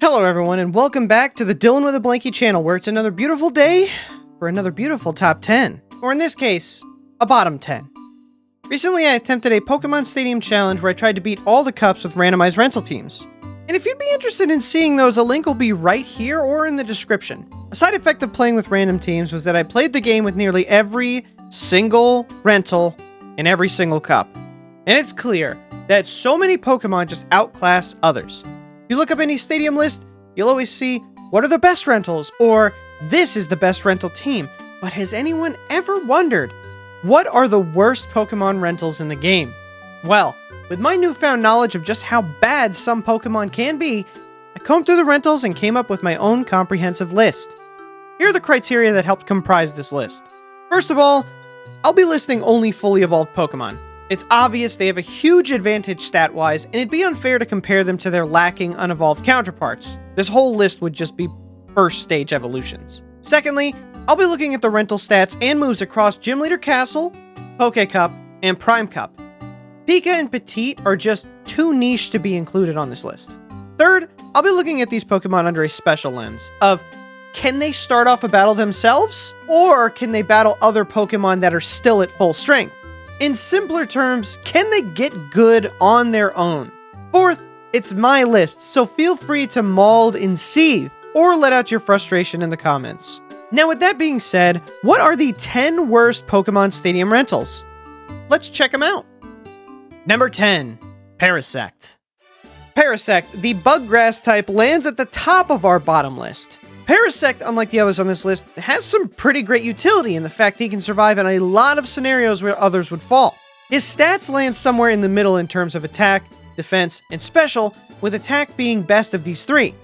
Hello everyone, and welcome back to the Dillon with a Blankie channel, where it's another beautiful day for another beautiful top 10. Or in this case, a bottom 10. Recently I attempted a Pokemon Stadium challenge where I tried to beat all the cups with randomized rental teams. And if you'd be interested in seeing those, a link will be right here or in the description. A side effect of playing with random teams was that I played the game with nearly every single rental in every single cup. And it's clear that so many Pokemon just outclass others. If you look up any stadium list, you'll always see, what are the best rentals? Or, this is the best rental team. But has anyone ever wondered, what are the worst Pokemon rentals in the game? Well, with my newfound knowledge of just how bad some Pokemon can be, I combed through the rentals and came up with my own comprehensive list. Here are the criteria that helped comprise this list. First of all, I'll be listing only fully evolved Pokemon. It's obvious they have a huge advantage stat-wise, and it'd be unfair to compare them to their lacking unevolved counterparts. This whole list would just be first stage evolutions. Secondly, I'll be looking at the rental stats and moves across Gym Leader Castle, Poké Cup, and Prime Cup. Pika and Petite are just too niche to be included on this list. Third, I'll be looking at these Pokemon under a special lens of, can they start off a battle themselves? Or can they battle other Pokemon that are still at full strength? In simpler terms, can they get good on their own? Fourth, it's my list, so feel free to maul and seethe, or let out your frustration in the comments. Now with that being said, what are the 10 worst Pokemon Stadium rentals? Let's check them out. Number 10, Parasect. Parasect, the bug grass type, lands at the top of our bottom list. Parasect, unlike the others on this list, has some pretty great utility in the fact he can survive in a lot of scenarios where others would fall. His stats land somewhere in the middle in terms of attack, defense, and special, with attack being best of these three.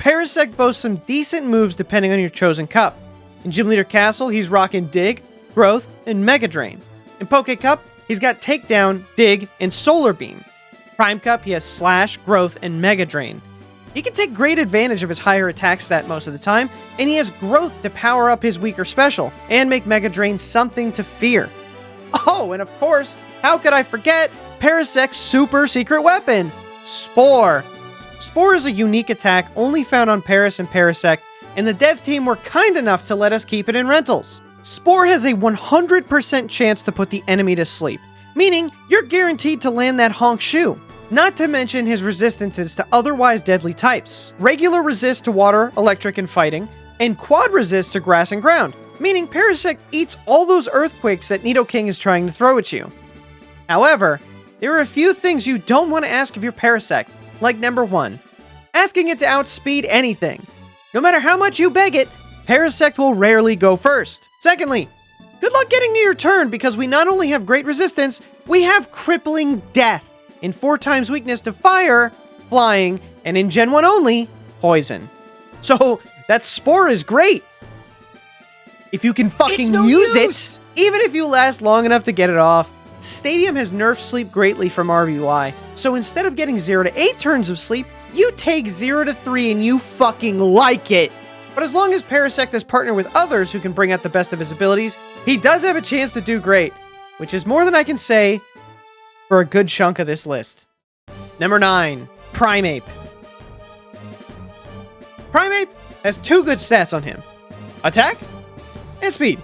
Parasect boasts some decent moves depending on your chosen cup. In Gym Leader Castle, he's rocking Dig, Growth, and Mega Drain. In Poké Cup, he's got Takedown, Dig, and Solar Beam. Prime Cup, he has Slash, Growth, and Mega Drain. He can take great advantage of his higher attack stat most of the time, and he has Growth to power up his weaker special, and make Mega Drain something to fear. Oh, and of course, how could I forget Parasect's super secret weapon, Spore. Spore is a unique attack only found on Paras and Parasect, and the dev team were kind enough to let us keep it in rentals. Spore has a 100% chance to put the enemy to sleep, meaning you're guaranteed to land that honk shoe. Not to mention his resistances to otherwise deadly types. Regular resist to water, electric, and fighting, and quad resist to grass and ground, meaning Parasect eats all those earthquakes that Nidoking is trying to throw at you. However, there are a few things you don't want to ask of your Parasect, like number 1, asking it to outspeed anything. No matter how much you beg it, Parasect will rarely go first. Secondly, good luck getting to your turn because we not only have great resistance, we have crippling death. In 4 times weakness to fire, flying, and in Gen 1 only, poison. So, that Spore is great. If you can fucking use it, even if you last long enough to get it off. Stadium has nerfed sleep greatly from RBY, so instead of getting 0 to 8 turns of sleep, you take 0 to 3 and you fucking like it. But as long as Parasect is partnered with others who can bring out the best of his abilities, he does have a chance to do great, which is more than I can say for a good chunk of this list. Number 9, Primeape. Primeape has 2 good stats on him. Attack and speed.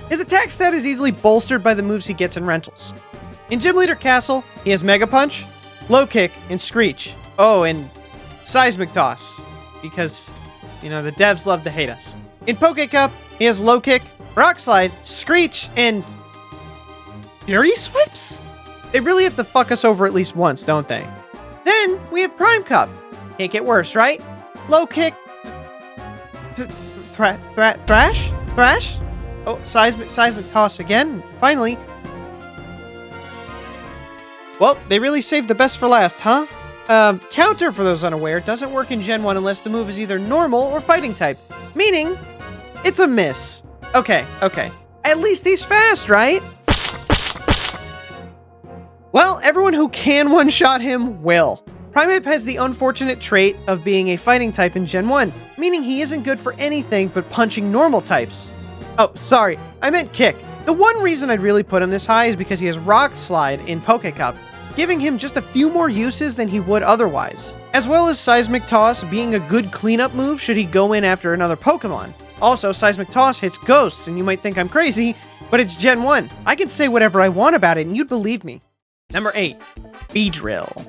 His attack stat is easily bolstered by the moves he gets in rentals. In Gym Leader Castle, he has Mega Punch, Low Kick, and Screech. Oh, and Seismic Toss, because, you know, the devs love to hate us. In Poké Cup, he has Low Kick, Rock Slide, Screech, and Fury Swipes? They really have to fuck us over at least once, don't they? Then, we have Prime Cup. Can't get worse, right? Low Kick... Thrash? Oh, Seismic Toss again. Finally. Well, they really saved the best for last, huh? Counter, for those unaware, doesn't work in Gen 1 unless the move is either normal or fighting type. Meaning, it's a miss. Okay. At least he's fast, right? Well, everyone who can one-shot him will. Primeape has the unfortunate trait of being a fighting type in Gen 1, meaning he isn't good for anything but punching normal types. Oh, sorry, I meant kick. The one reason I'd really put him this high is because he has Rock Slide in Poké Cup, giving him just a few more uses than he would otherwise. as well as Seismic Toss being a good cleanup move should he go in after another Pokemon. Also, Seismic Toss hits ghosts, and you might think I'm crazy, but it's Gen 1. I can say whatever I want about it, and you'd believe me. Number 8, Beedrill.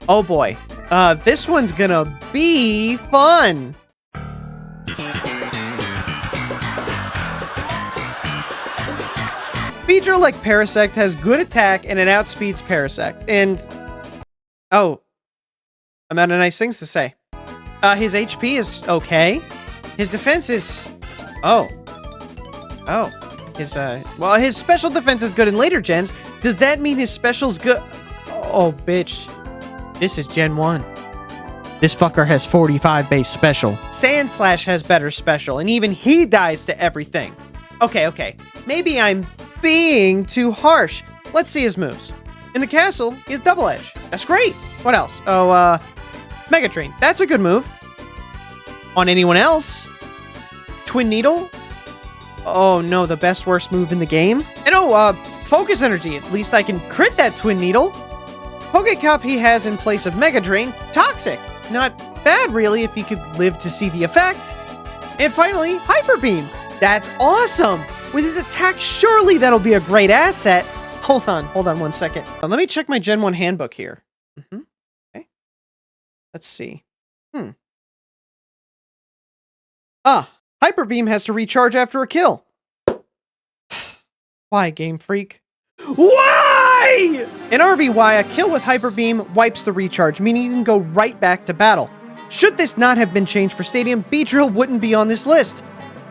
Oh boy, this one's gonna be fun. Beedrill, like Parasect, has good attack and it outspeeds Parasect. And oh, I'm out of nice things to say. His HP is okay. His defense is his special defense is good in later gens. Does that mean his special's good? Oh, bitch. This is Gen 1. This fucker has 45 base special. Sandslash has better special, and even he dies to everything. Okay. Maybe I'm being too harsh. Let's see his moves. In the castle, he has Double Edge. That's great. What else? Oh, Mega Drain. That's a good move. On anyone else? Twin Needle? Oh no, the best worst move in the game. And Focus Energy. At least I can crit that Twin Needle. Pokecup he has in place of Mega Drain. Toxic. Not bad really if he could live to see the effect. And finally, Hyper Beam. That's awesome. With his attack, surely that'll be a great asset. Hold on 1 second. Let me check my Gen 1 handbook here. Okay. Let's see. Hyper Beam has to recharge after a kill. Why, Game Freak? Why? In RBY, a kill with Hyper Beam wipes the recharge, meaning you can go right back to battle. Should this not have been changed for Stadium, Beedrill wouldn't be on this list.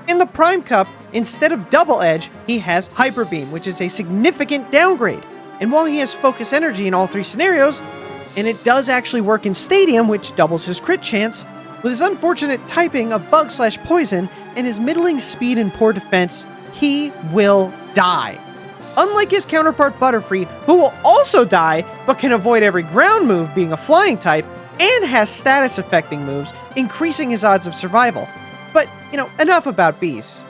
In the Prime Cup, instead of Double Edge, he has Hyper Beam, which is a significant downgrade. And while he has Focus Energy in all 3 scenarios, and it does actually work in Stadium, which doubles his crit chance, with his unfortunate typing of Bug/Poison and his middling speed and poor defense, he will die. Unlike his counterpart Butterfree, who will also die, but can avoid every ground move being a flying type, and has status affecting moves, increasing his odds of survival. But, enough about bees.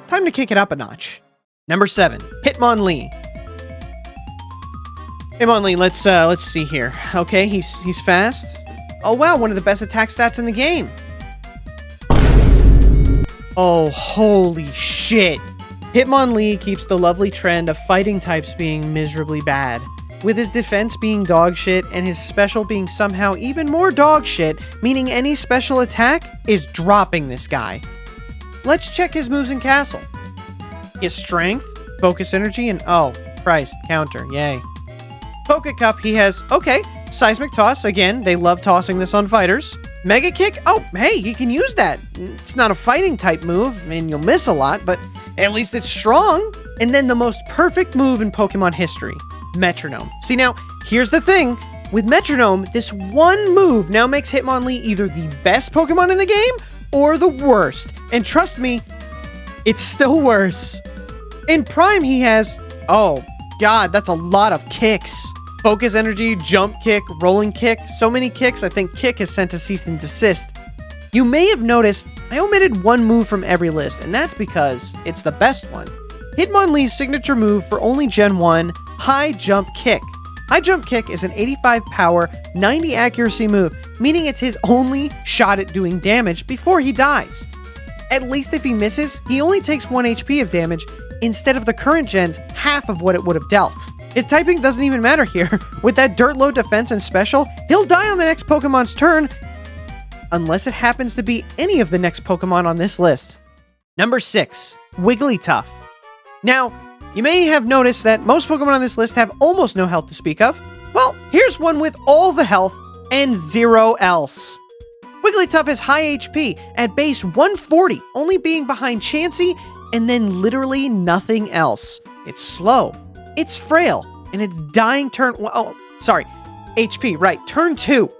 Time to kick it up a notch. Number 7, Hitmonlee. Hitmonlee, let's see here. Okay, he's fast. Oh wow, one of the best attack stats in the game. Oh, holy shit. Hitmonlee keeps the lovely trend of fighting types being miserably bad, with his defense being dog shit and his special being somehow even more dog shit, meaning any special attack is dropping this guy. Let's check his moves in Castle. His Strength, Focus Energy, and oh, Christ, counter, yay. Pokecup, he has, Seismic Toss, again, they love tossing this on fighters. Mega Kick, oh, hey, you can use that. It's not a fighting type move, and you'll miss a lot, but at least it's strong. And then the most perfect move in Pokemon history, Metronome. See now, here's the thing. With Metronome, this one move now makes Hitmonlee either the best Pokemon in the game or the worst. And trust me, it's still worse. In Prime, he has, oh god, that's a lot of kicks. Focus Energy, Jump Kick, Rolling Kick, so many kicks, I think Kick has sent a cease and desist. You may have noticed I omitted one move from every list, and that's because it's the best one. Hitmonlee's signature move for only Gen 1, High Jump Kick. High Jump Kick is an 85 power, 90 accuracy move, meaning it's his only shot at doing damage before he dies. At least if he misses, he only takes 1 HP of damage, instead of the current gen's half of what it would have dealt. His typing doesn't even matter here. With that dirt low defense and special, he'll die on the next Pokemon's turn, unless it happens to be any of the next Pokemon on this list. Number 6, Wigglytuff. Now, you may have noticed that most Pokemon on this list have almost no health to speak of. Well, here's one with all the health and 0 else. Wigglytuff is high HP at base 140, only being behind Chansey and then literally nothing else. It's slow, it's frail, and it's dying turn... Oh, sorry. HP, right. Turn 2.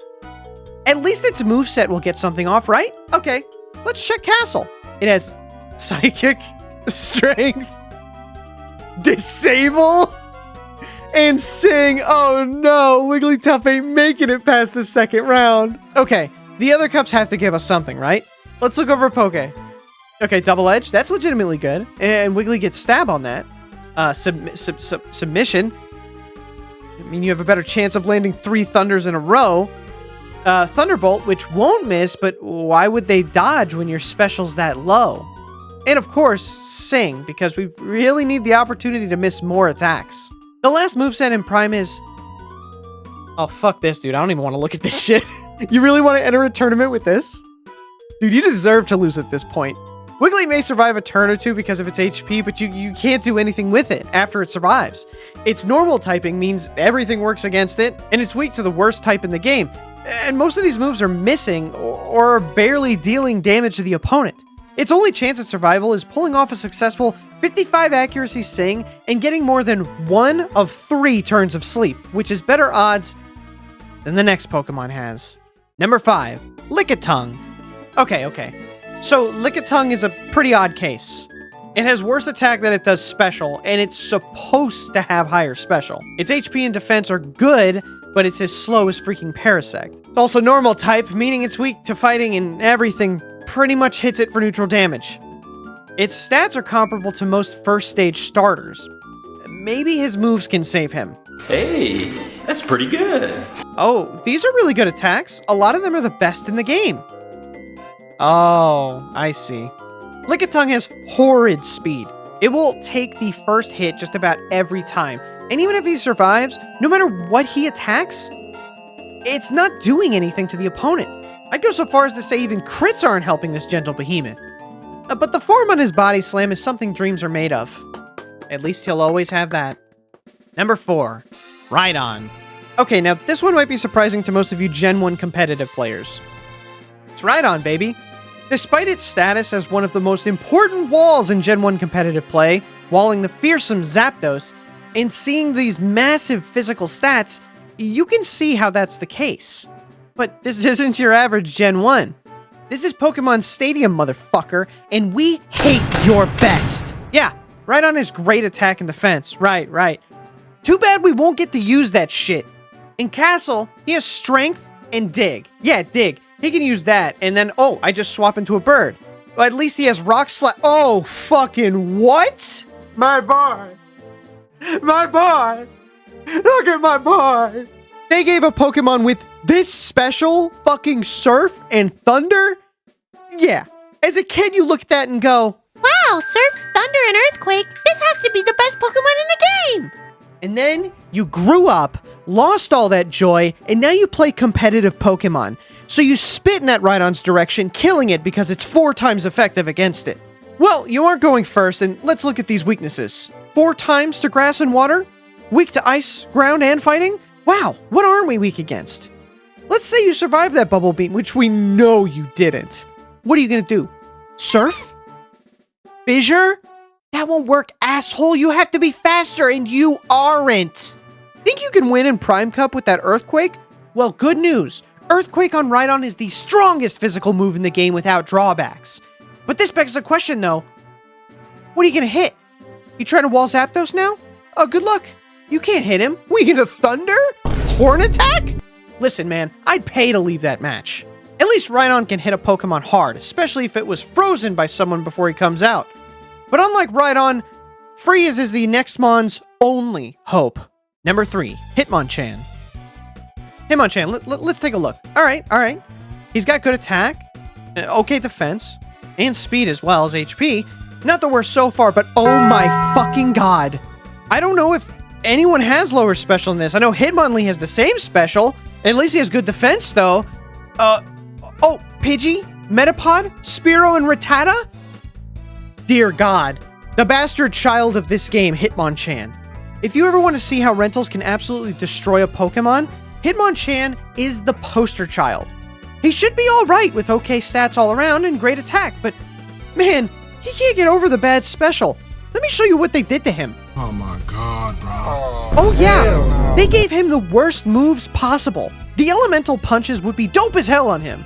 At least its moveset will get something off, right? Okay, let's check Castle. It has Psychic, Strength, Disable, and Sing. Oh no, Wigglytuff ain't making it past the second round. Okay, the other cups have to give us something, right? Let's look over Poke. Okay, Double Edge, that's legitimately good. And Wiggly gets Stab on that. Submission. I mean, you have a better chance of landing 3 Thunders in a row. Thunderbolt, which won't miss, but why would they dodge when your special's that low? And of course, Sing, because we really need the opportunity to miss more attacks. The last moveset in Prime is... Oh, fuck this, dude. I don't even want to look at this shit. You really want to enter a tournament with this? Dude, you deserve to lose at this point. Wiggly may survive a turn or two because of its HP, but you can't do anything with it after it survives. Its normal typing means everything works against it, and it's weak to the worst type in the game. And most of these moves are missing or barely dealing damage to the opponent. Its only chance at survival is pulling off a successful 55 accuracy Sing and getting more than 1 of 3 turns of sleep, which is better odds than the next Pokemon has. Number 5, Lickitung. Okay. So Lickitung is a pretty odd case. It has worse attack than it does special, and it's supposed to have higher special. Its HP and defense are good, but it's as slow as freaking Parasect. It's also normal type, meaning it's weak to fighting and everything pretty much hits it for neutral damage. Its stats are comparable to most first stage starters. Maybe his moves can save him. Hey, that's pretty good. Oh, these are really good attacks. A lot of them are the best in the game. Oh, I see. Lickitung has horrid speed. It will take the first hit just about every time. And even if he survives, no matter what he attacks, it's not doing anything to the opponent. I'd go so far as to say even crits aren't helping this gentle behemoth. But the form on his body slam is something dreams are made of. At least he'll always have that. Number 4, Rhydon. Okay, now this one might be surprising to most of you Gen 1 competitive players. It's Rhydon, baby. Despite its status as one of the most important walls in Gen 1 competitive play, walling the fearsome Zapdos, and seeing these massive physical stats, you can see how that's the case. But this isn't your average Gen 1. This is Pokemon Stadium, motherfucker, and we hate your best. Yeah, Rhydon has great attack and defense. Right. Too bad we won't get to use that shit. In Castle, he has strength and dig. Yeah, dig. He can use that, and then, oh, I just swap into a bird. But at least he has Rock Slide. Oh, fucking what? My boy. My boy. Look at my boy. They gave a Pokemon with this special fucking Surf and Thunder? Yeah. As a kid, you look at that and go, wow, Surf, Thunder, and Earthquake. This has to be the best Pokemon in the game. And then you grew up, lost all that joy, and now you play competitive Pokemon. So you spit in that Rhydon's direction, killing it because it's 4 times effective against it. Well, you aren't going first, and let's look at these weaknesses. 4 times to grass and water? Weak to ice, ground, and fighting? Wow, what aren't we weak against? Let's say you survived that bubble beam, which we know you didn't. What are you gonna do? Surf? Fissure? That won't work, asshole. You have to be faster, and you aren't. Think you can win in Prime Cup with that Earthquake? Well, good news. Earthquake on Rhydon is the strongest physical move in the game without drawbacks. But this begs the question, though. What are you gonna hit? You trying to wall Zapdos now? Oh, good luck. You can't hit him. We get a Thunder? Horn Attack? Listen, man, I'd pay to leave that match. At least Rhydon can hit a Pokemon hard, especially if it was frozen by someone before he comes out. But unlike Rhydon, Freeze is the Nextmon's only hope. Number 3, Hitmonchan. Hitmonchan, let's take a look. All right. He's got good attack, okay defense, and speed as well as HP. Not the worst so far, but oh my fucking god. I don't know if anyone has lower special than this. I know Hitmonlee has the same special. At least he has good defense, though. Oh, Pidgey, Metapod, Spearow, and Rattata? Dear God, the bastard child of this game, Hitmonchan. If you ever want to see how rentals can absolutely destroy a Pokemon, Hitmonchan is the poster child. He should be alright with okay stats all around and great attack, but man, he can't get over the bad special. Let me show you what they did to him. Oh my god, bro. Oh yeah, they gave him the worst moves possible. The elemental punches would be dope as hell on him.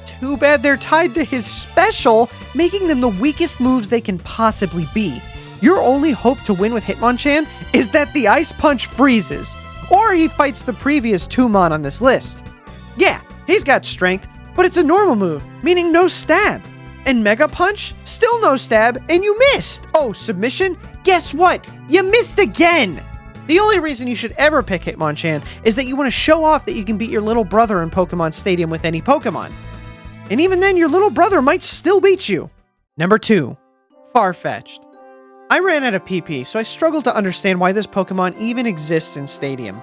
Too bad they're tied to his special, making them the weakest moves they can possibly be. Your only hope to win with Hitmonchan is that the Ice Punch freezes, or he fights the previous 2-mon on this list. Yeah, he's got strength, but it's a normal move, meaning no stab. And Mega Punch? Still no stab, and you missed! Oh, submission? Guess what? You missed again! The only reason you should ever pick Hitmonchan is that you want to show off that you can beat your little brother in Pokemon Stadium with any Pokemon. And even then, your little brother might still beat you. Number 2, Farfetch'd. I ran out of PP, so I struggled to understand why this Pokemon even exists in Stadium.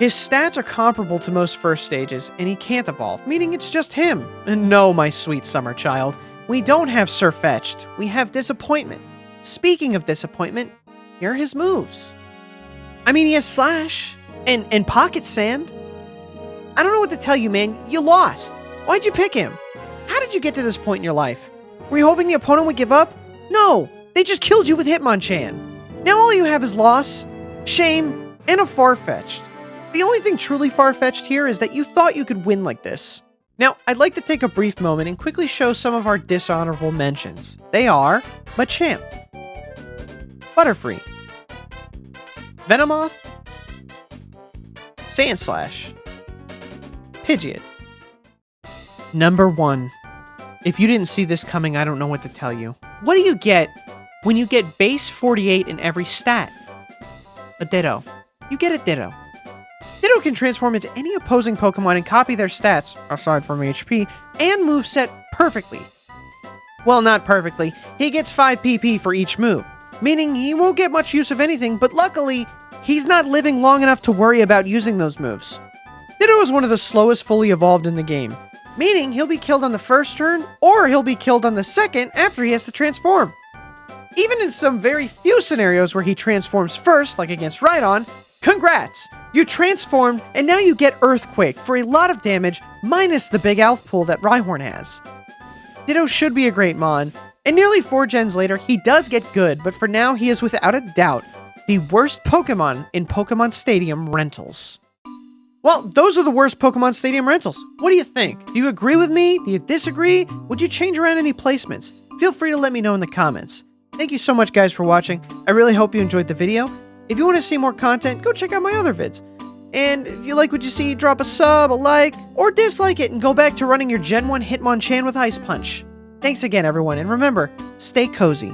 His stats are comparable to most first stages, and he can't evolve, meaning it's just him. And no, my sweet summer child, we don't have Surfetch'd, we have Disappointment. Speaking of Disappointment, here are his moves. I mean, he has Slash, and Pocket Sand. I don't know what to tell you, man, you lost. Why'd you pick him? How did you get to this point in your life? Were you hoping the opponent would give up? No, they just killed you with Hitmonchan. Now all you have is loss, shame, and a Farfetch'd. The only thing truly far-fetched here is that you thought you could win like this. Now, I'd like to take a brief moment and quickly show some of our dishonorable mentions. They are Machamp, Butterfree, Venomoth, Sandslash, Pidgeot. Number 1. If you didn't see this coming, I don't know what to tell you. What do you get when you get base 48 in every stat? A Ditto. You get a Ditto. Ditto can transform into any opposing Pokemon and copy their stats, aside from HP, and moveset perfectly. Well, not perfectly. He gets 5 PP for each move, meaning he won't get much use of anything, but luckily, he's not living long enough to worry about using those moves. Ditto is one of the slowest fully evolved in the game, meaning he'll be killed on the first turn, or he'll be killed on the second after he has to transform. Even in some very few scenarios where he transforms first, like against Rhydon, congrats! You transformed, and now you get Earthquake for a lot of damage, minus the big health pool that Rhyhorn has. Ditto should be a great Mon, and nearly 4 gens later, he does get good, but for now, he is without a doubt the worst Pokemon in Pokemon Stadium rentals. Well, those are the worst Pokemon Stadium rentals. What do you think? Do you agree with me? Do you disagree? Would you change around any placements? Feel free to let me know in the comments. Thank you so much, guys, for watching. I really hope you enjoyed the video. If you want to see more content, go check out my other vids. And if you like what you see, drop a sub, a like, or dislike it and go back to running your Gen 1 Hitmonchan with Ice Punch. Thanks again, everyone, and remember, stay cozy.